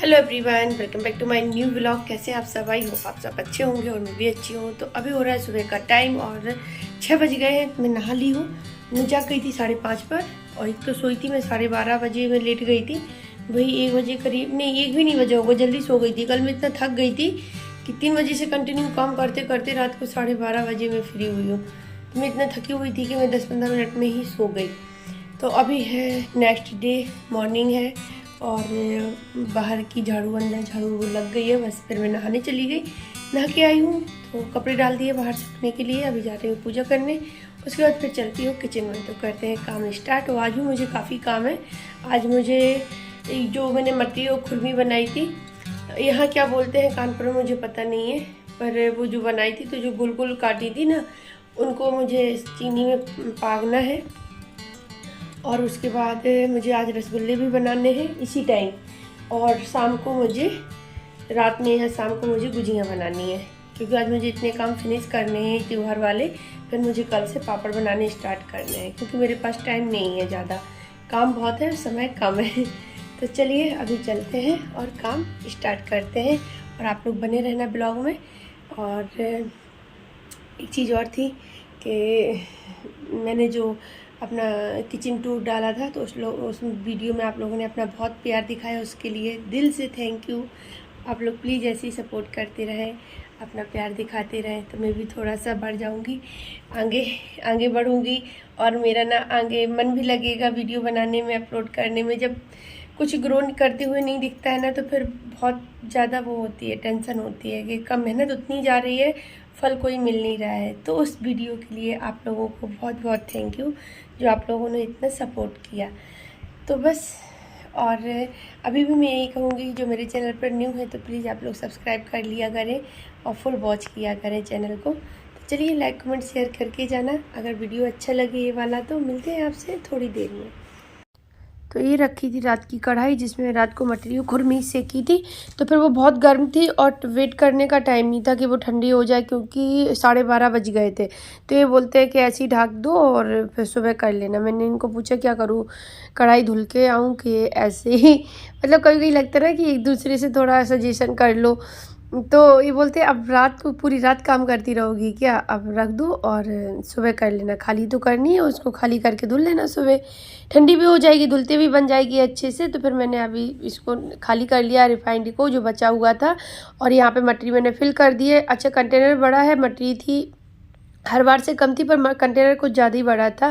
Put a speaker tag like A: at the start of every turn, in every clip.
A: Hello everyone, welcome back to my new vlog. कैसे आप सब? आई होप आप सब अच्छे होंगे और मैं भी अच्छी हूँ। तो अभी हो रहा है सुबह का टाइम और 6 बज गए हैं। मैं नहा ली हूँ। मैं जाग गई थी 5:30 पर और एक तो सोई थी मैं 12:30 बजे। मैं लेट गई थी, वही 1 बजे करीब, नहीं 1 भी नहीं बजा होगा, जल्दी सो गई थी। कल मैं इतना थक गई थी कि 3 बजे से कंटिन्यू काम करते करते रात को 12:30 बजे मैं फ्री हुई हूँ। तो मैं इतना थकी हुई थी कि मैं 10-15 मिनट में ही सो गई। तो अभी है नेक्स्ट डे, मॉर्निंग है और बाहर की झाड़ू अंदर झाड़ू लग गई है। बस फिर मैं नहाने चली गई, नहा के आई हूँ तो कपड़े डाल दिए बाहर सूखने के लिए। अभी जा रही हूँ पूजा करने, उसके बाद फिर चलती हूँ किचन में। तो करते हैं काम स्टार्ट। तो आज भी मुझे काफ़ी काम है। आज मुझे जो मैंने मटरी और खुरमी बनाई थी, यहाँ क्या बोलते हैं कानपुर में मुझे पता नहीं है, पर वो जो बनाई थी तो जो गोल गोल काटी थी ना, उनको मुझे चीनी में पागना है। और उसके बाद मुझे आज रसगुल्ले भी बनाने हैं इसी टाइम, और शाम को मुझे रात में या शाम को मुझे गुजियाँ बनानी है, क्योंकि आज मुझे इतने काम फिनिश करने हैं त्यौहार वाले। फिर मुझे कल से पापड़ बनाने स्टार्ट करने हैं, क्योंकि मेरे पास टाइम नहीं है ज़्यादा, काम बहुत है, समय कम है। तो चलिए अभी चलते हैं और काम स्टार्ट करते हैं, और आप लोग बने रहना ब्लॉग में। और एक चीज़ और थी कि मैंने जो अपना किचन टूर डाला था, तो उस वीडियो में आप लोगों ने अपना बहुत प्यार दिखाया, उसके लिए दिल से थैंक यू। आप लोग प्लीज़ ऐसे ही सपोर्ट करते रहें, अपना प्यार दिखाते रहें, तो मैं भी थोड़ा सा बढ़ जाऊंगी, आगे आगे बढ़ूंगी। और मेरा ना आगे मन भी लगेगा वीडियो बनाने में, अपलोड करने में। जब कुछ ग्रो करते हुए नहीं दिखता है ना, तो फिर बहुत ज़्यादा वो होती है, टेंशन होती है कि कम मेहनत उतनी जा रही है, फल कोई मिल नहीं रहा है। तो उस वीडियो के लिए आप लोगों को बहुत बहुत थैंक यू, जो आप लोगों ने इतना सपोर्ट किया। तो बस, और अभी भी मैं यही कहूँगी, जो मेरे चैनल पर न्यू है तो प्लीज़ आप लोग सब्सक्राइब कर लिया करें और फुल वॉच किया करें चैनल को। तो चलिए लाइक कमेंट शेयर करके जाना अगर वीडियो अच्छा लगे ये वाला। तो मिलते हैं आपसे थोड़ी देर में। तो ये रखी थी रात की कढ़ाई, जिसमें रात को मटरी खुरमी सेकी थी। तो फिर वो बहुत गर्म थी और वेट करने का टाइम नहीं था कि वो ठंडी हो जाए, क्योंकि 12:30 बज गए थे। तो ये बोलते हैं कि ऐसे ही ढक दो और फिर सुबह कर लेना। मैंने इनको पूछा क्या करूँ, कढ़ाई धुल के आऊँ कि ऐसे ही, मतलब कभी कभी लगता है ना कि एक दूसरे से थोड़ा सजेशन कर लो। तो ये बोलते अब रात को पूरी रात काम करती रहोगी क्या, अब रख दो और सुबह कर लेना, खाली तो करनी है, उसको खाली करके धुल लेना, सुबह ठंडी भी हो जाएगी, धुलते भी बन जाएगी अच्छे से। तो फिर मैंने अभी इसको खाली कर लिया, रिफाइंड को जो बचा हुआ था, और यहाँ पे मटरी मैंने फिल कर दी है। अच्छा कंटेनर बड़ा है, मटरी थी हर बार से कम थी, पर कंटेनर कुछ ज़्यादा ही बड़ा था,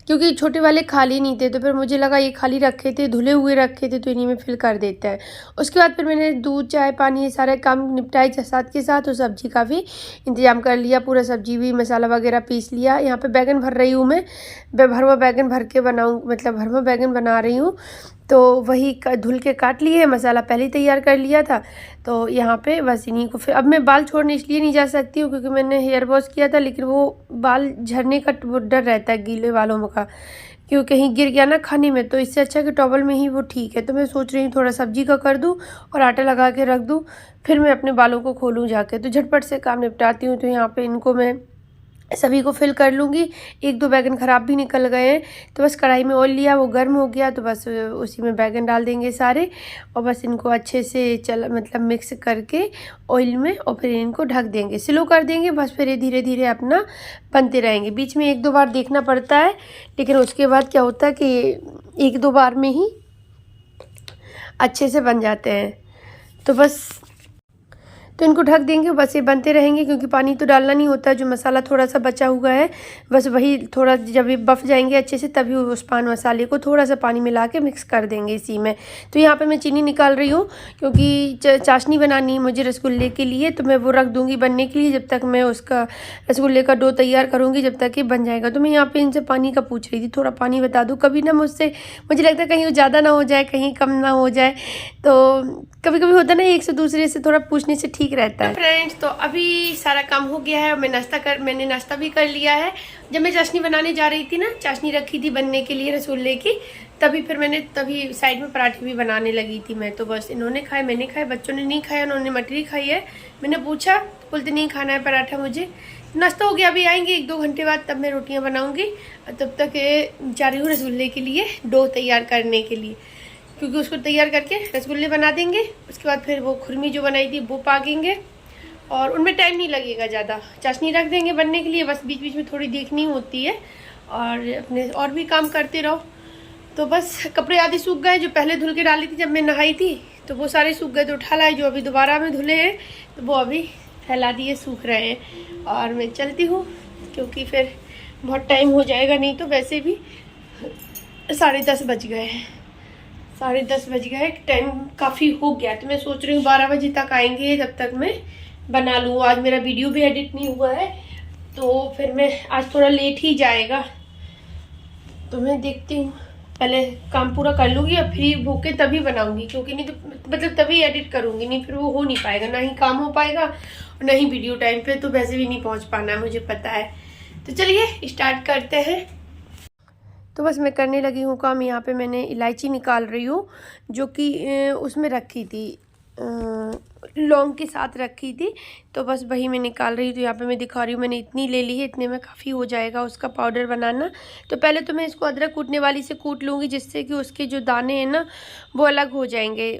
A: क्योंकि छोटे वाले खाली नहीं थे। तो फिर मुझे लगा ये खाली रखे थे, धुले हुए रखे थे, तो इन्हीं में फिल कर देते हैं। उसके बाद फिर मैंने दूध चाय पानी ये सारे काम निपटाए साथ के साथ, और सब्जी का भी इंतजाम कर लिया, पूरा सब्जी भी मसाला वगैरह पीस लिया। यहाँ पे बैगन भर रही हूँ मैं, भरवा बैगन भर के बनाऊँ, मतलब भरवा बैगन बना रही हूँ। तो वही धुल के काट लिए, मसाला पहले ही तैयार कर लिया था। तो यहाँ पे बस इन्हीं को फिर, अब मैं बाल छोड़ने इसलिए नहीं जा सकती हूँ क्योंकि मैंने हेयर वॉश किया था, लेकिन वो बाल झड़ने का डर रहता है गीले बालों का, क्यों कहीं गिर गया ना खाने में। तो इससे अच्छा कि टॉवल में ही वो ठीक है। तो मैं सोच रही हूँ थोड़ा सब्जी का कर दूँ और आटा लगा के रख दूँ, फिर मैं अपने बालों को खोलूँ जाके। तो झटपट से काम निपटाती हूँ। तो यहाँ पे इनको मैं सभी को फिल कर लूँगी। 1-2 बैगन ख़राब भी निकल गए हैं। तो बस कढ़ाई में ऑयल लिया, वो गर्म हो गया, तो बस उसी में बैगन डाल देंगे सारे, और बस इनको अच्छे से मतलब मिक्स करके ऑयल में, और फिर इनको ढक देंगे, स्लो कर देंगे। बस फिर ये धीरे धीरे अपना बनते रहेंगे। बीच में 1-2 बार देखना पड़ता है, लेकिन उसके बाद क्या होता है कि 1-2 बार में ही अच्छे से बन जाते हैं। तो बस, तो इनको ढक देंगे, बस ये बनते रहेंगे, क्योंकि पानी तो डालना नहीं होता। जो मसाला थोड़ा सा बचा हुआ है, बस वही थोड़ा, जब ये बफ जाएंगे अच्छे से, तभी उस पान मसाले को थोड़ा सा पानी मिला के मिक्स कर देंगे इसी में। तो यहाँ पे मैं चीनी निकाल रही हूँ, क्योंकि चाशनी बनानी है मुझे रसगुल्ले के लिए। तो मैं वो रख दूँगी बनने के लिए, जब तक मैं उसका रसगुल्ले का डो तैयार करूँगी, जब तक ये बन जाएगा। तो मैं यहाँ पर इनसे पानी का पूछ रही थी, थोड़ा पानी बता दूँ। कभी ना मुझसे मुझे लगता है कहीं वो ज़्यादा ना हो जाए, कहीं कम ना हो जाए। तो कभी कभी होता है ना, एक से दूसरे से थोड़ा पूछने से ठीक रहता है। फ्रेंड्स, तो अभी सारा काम हो गया है, मैंने नाश्ता भी कर लिया है। जब मैं चाशनी बनाने जा रही थी ना, चाशनी रखी थी बनने के लिए रसगुल्ले की, तभी साइड में पराठे भी बनाने लगी थी मैं। तो बस इन्होंने खाए, मैंने खाए, बच्चों ने नहीं खाया, उन्होंने मटरी खाई है। मैंने पूछा, बोलते नहीं खाना है पराठा मुझे। नाश्ता हो गया, अभी आएंगे 1-2 घंटे बाद, तब मैं रोटियां बनाऊंगी। तब तक जा रही हूँ रसगुल्ले के लिए डो तैयार करने के लिए। क्योंकि उसको तैयार करके रसगुल्ले बना देंगे। उसके बाद फिर वो खुरमी जो बनाई थी वो पाकेंगे और उनमें टाइम नहीं लगेगा ज़्यादा। चाशनी रख देंगे बनने के लिए, बस बीच बीच में थोड़ी देखनी होती है और अपने और भी काम करते रहो। तो बस कपड़े आदि सूख गए, जो पहले धुल के डाली थी जब मैं नहाई थी तो वो सारे सूख गए, तो उठा लाए। जो अभी दोबारा में धुले हैं तो वो अभी फैला दिए, सूख रहे हैं। और मैं चलती हूँ क्योंकि फिर बहुत टाइम हो जाएगा, नहीं तो वैसे भी 10:30 बज गए हैं। 10:30 बज गए, टाइम काफ़ी हो गया। तो मैं सोच रही हूँ 12 बजे तक आएंगे, तब तक मैं बना लूँ। आज मेरा वीडियो भी एडिट नहीं हुआ है तो फिर मैं आज थोड़ा लेट ही जाएगा। तो मैं देखती हूँ, पहले काम पूरा कर लूँगी और फ्री होके तभी बनाऊँगी, क्योंकि नहीं तो मतलब तभी एडिट करूँगी, नहीं फिर वो हो नहीं पाएगा, ना ही काम हो पाएगा और ना ही वीडियो टाइम पे। तो वैसे भी नहीं पहुँच पाना है, मुझे पता है। तो चलिए स्टार्ट करते हैं। तो बस मैं करने लगी हूँ काम। यहाँ पे मैंने इलायची निकाल रही हूँ जो कि उसमें रखी थी, लौंग के साथ रखी थी, तो बस वही मैं निकाल रही हूँ। तो यहाँ पे मैं दिखा रही हूँ, मैंने इतनी ले ली है, इतने में काफ़ी हो जाएगा उसका पाउडर बनाना। तो पहले तो मैं इसको अदरक कूटने वाली से कूट लूँगी, जिससे कि उसके जो दाने हैं ना वो अलग हो जाएंगे,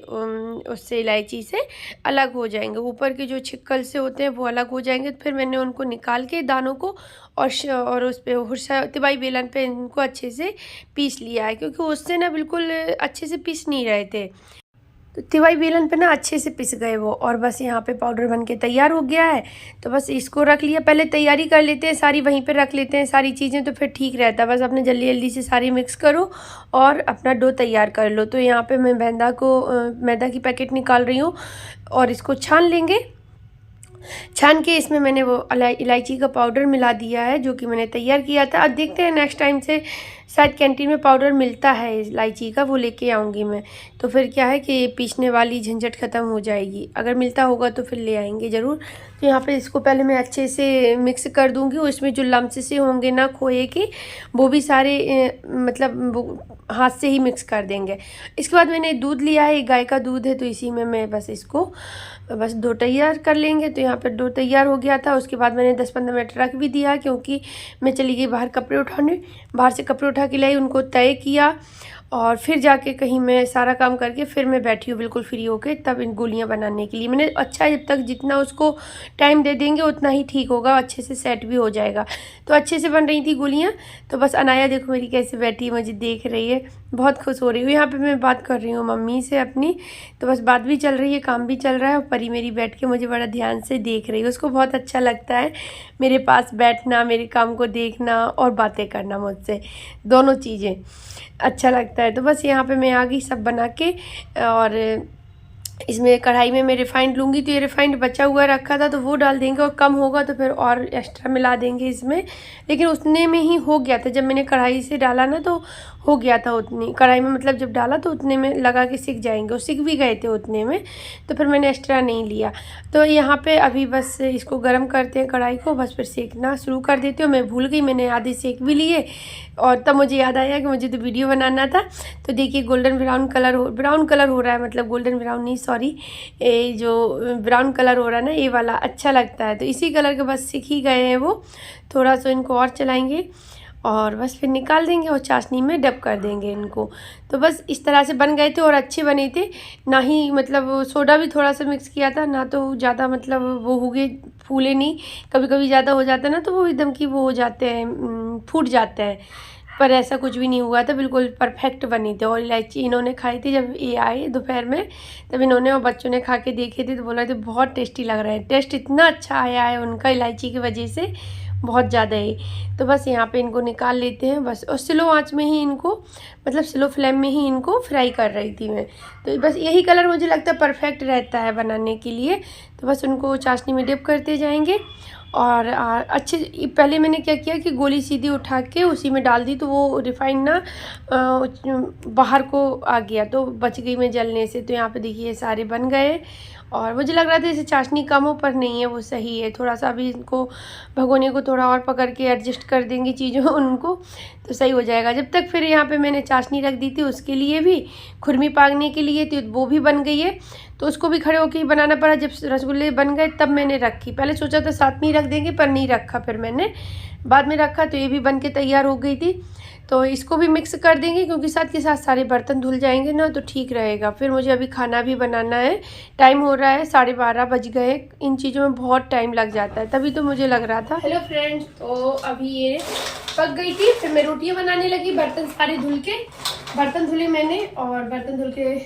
A: उससे इलायची से अलग हो जाएंगे। ऊपर के जो छिक्कल से होते हैं वो अलग हो जाएंगे। तो फिर मैंने उनको निकाल के दानों को और उस पर तिबाई बेलन पे इनको अच्छे से पीस लिया है, क्योंकि उससे ना बिल्कुल अच्छे से पीस नहीं रहे थे। तो तिवाई बेलन पे ना अच्छे से पिस गए वो। और बस यहाँ पे पाउडर बन के तैयार हो गया है। तो बस इसको रख लिया, पहले तैयारी कर लेते हैं सारी, वहीं पे रख लेते हैं सारी चीज़ें, तो फिर ठीक रहता है। बस अपने जल्दी जल्दी से सारी मिक्स करो और अपना डो तैयार कर लो। तो यहाँ पे मैं मैदा की पैकेट निकाल रही हूँ और इसको छान लेंगे। छान के इसमें मैंने वो इलायची का पाउडर मिला दिया है जो कि मैंने तैयार किया था। अब देखते हैं नेक्स्ट टाइम से शायद कैंटीन में पाउडर मिलता है इलायची का, वो लेके आऊँगी मैं। तो फिर क्या है कि पीसने वाली झंझट ख़त्म हो जाएगी। अगर मिलता होगा तो फिर ले आएंगे ज़रूर। तो यहाँ पे इसको पहले मैं अच्छे से मिक्स कर दूँगी। उसमें जो लम्स से होंगे ना खोए के, वो भी सारे मतलब हाथ से ही मिक्स कर देंगे। इसके बाद मैंने दूध लिया है, गाय का दूध है, तो इसी में मैं बस इसको डो तैयार कर लेंगे। तो यहाँ पर डो तैयार हो गया था। उसके बाद मैंने 10-15 मिनट रख भी दिया, क्योंकि मैं चली गई बाहर कपड़े उठाने। बाहर से कपड़े उठा के लाई, उनको तय किया और फिर जाके कहीं मैं सारा काम करके फिर मैं बैठी हूँ बिल्कुल फ्री होके, तब इन गोलियाँ बनाने के लिए। मैंने अच्छा, जब तक जितना उसको टाइम दे देंगे उतना ही ठीक होगा, अच्छे से सेट भी हो जाएगा। तो अच्छे से बन रही थी गोलियाँ। तो बस अनाया देखो मेरी कैसे बैठी है, मुझे देख रही है, बहुत खुश हो रही हूँ। यहाँ पे मैं बात कर रही हूँ मम्मी से अपनी, तो बस बात भी चल रही है, काम भी चल रहा है। और परी मेरी बैठ के मुझे बड़ा ध्यान से देख रही है। उसको बहुत अच्छा लगता है मेरे पास बैठना, मेरे काम को देखना और बातें करना मुझसे, दोनों चीज़ें अच्छा लगता है। तो बस यहाँ पे मैं आ गई सब बना के, और इसमें कढ़ाई में मैं रिफाइंड लूँगी। तो ये रिफाइंड बचा हुआ रखा था तो वो डाल देंगे, और कम होगा तो फिर और एक्स्ट्रा मिला देंगे इसमें। लेकिन उतने में ही हो गया था, जब मैंने कढ़ाई से डाला ना तो हो गया था उतनी कढ़ाई में, मतलब जब डाला तो उतने में लगा के सीख जाएंगे, और सीख भी गए थे उतने में, तो फिर मैंने एक्स्ट्रा नहीं लिया। तो यहाँ पे अभी बस इसको गर्म करते हैं कढ़ाई को, बस फिर सेकना शुरू कर देते हो। मैं भूल गई, मैंने आधे सेक भी लिए और तब मुझे याद आया कि मुझे तो वीडियो बनाना था। तो देखिए गोल्डन ब्राउन कलर हो रहा है, मतलब गोल्डन ब्राउन नहीं, सॉरी, ये जो ब्राउन कलर हो रहा है ना, ये वाला अच्छा लगता है। तो इसी कलर के बस सीख ही गए हैं वो। थोड़ा सा इनको और चलाएंगे और बस फिर निकाल देंगे और चाशनी में डब कर देंगे इनको। तो बस इस तरह से बन गए थे और अच्छे बने थे। ना ही मतलब सोडा भी थोड़ा सा मिक्स किया था, ना तो ज़्यादा मतलब वो हो गए, फूले नहीं। कभी कभी ज़्यादा हो जाता है ना तो वो एकदम की वो हो जाते हैं, फूट जाते हैं, पर ऐसा कुछ भी नहीं हुआ था, बिल्कुल परफेक्ट बनी थी। और इलायची इन्होंने खाई थी जब ये आए दोपहर में, तब इन्होंने और बच्चों ने खा के देखे थे तो बोला थे बहुत टेस्टी लग रहा है। टेस्ट इतना अच्छा आया है उनका इलायची की वजह से, बहुत ज़्यादा ही। तो बस यहाँ पे इनको निकाल लेते हैं बस, और स्लो आंच में ही इनको, मतलब स्लो फ्लेम में ही इनको फ्राई कर रही थी मैं। तो बस यही कलर मुझे लगता है परफेक्ट रहता है बनाने के लिए। तो बस उनको चाशनी में डिप करते जाएंगे। और अच्छे, पहले मैंने क्या किया कि गोली सीधी उठा के उसी में डाल दी, तो वो रिफाइंड ना बाहर को आ गया, तो बच गई मैं जलने से। तो यहाँ पे देखिए सारे बन गए, और मुझे लग रहा था जैसे चाशनी कम हो, पर नहीं है, वो सही है। थोड़ा सा अभी इनको भगोने को थोड़ा और पकड़ के एडजस्ट कर देंगे चीज़ों उनको, तो सही हो जाएगा। जब तक फिर यहाँ पे मैंने चाशनी रख दी थी उसके लिए भी, खुरमी पागने के लिए, तो वो भी बन गई है। तो उसको भी खड़े होकर ही बनाना पड़ा। जब रसगुल्ले बन गए तब मैंने रखी। पहले सोचा था साथ में ही रख देंगे पर नहीं रखा, फिर मैंने बाद में रखा तो ये भी बन के तैयार हो गई थी। तो इसको भी मिक्स कर देंगे क्योंकि साथ के साथ सारे बर्तन धुल जाएंगे ना तो ठीक रहेगा। फिर मुझे अभी खाना भी बनाना है, टाइम हो रहा है 12:30 बज गए। इन चीज़ों में बहुत टाइम लग जाता है, तभी तो मुझे लग रहा था। हेलो फ्रेंड्स, तो अभी ये पक गई थी, फिर मैं रोटियां बनाने लगी। बर्तन सारे धुल के, बर्तन धुले मैंने और बर्तन धुल के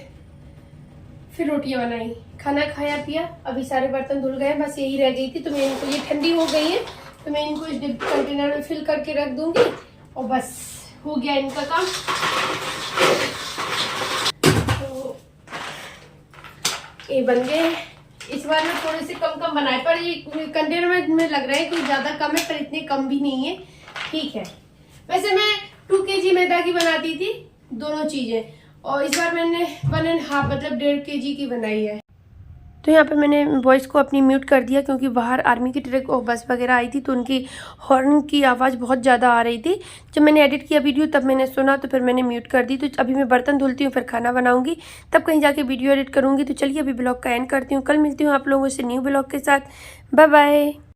A: फिर रोटियां बनाई, खाना खाया पिया। अभी सारे बर्तन धुल गए, बस यही रह गई थी। तो मैं इनको, ये ठंडी हो गई है तो मैं इनको इस कंटेनर में फिल करके रख दूंगी और बस हो गया इनका काम। तो ये बन गए। इस बार में थोड़े से कम कम बनाए, पर ये कंटेनर में लग रहा है कि ज़्यादा कम है, पर इतने कम भी नहीं है, ठीक है। वैसे मैं 2 kg मैदा की बनाती थी दोनों चीज़ें, और इस बार मैंने 1.5 मतलब 1.5 kg की बनाई है। तो यहाँ पे मैंने वॉइस को अपनी म्यूट कर दिया क्योंकि बाहर आर्मी की ट्रक और बस वगैरह आई थी तो उनकी हॉर्न की आवाज़ बहुत ज़्यादा आ रही थी। जब मैंने एडिट किया वीडियो तब मैंने सुना तो फिर मैंने म्यूट कर दी। तो अभी मैं बर्तन धुलती हूँ, फिर खाना बनाऊँगी, तब कहीं जाके वीडियो एडिट करूँगी। तो चलिए अभी ब्लॉग का एंड करती हूँ, कल मिलती हूँ आप लोगों से न्यू ब्लॉग के साथ। बाय बाय।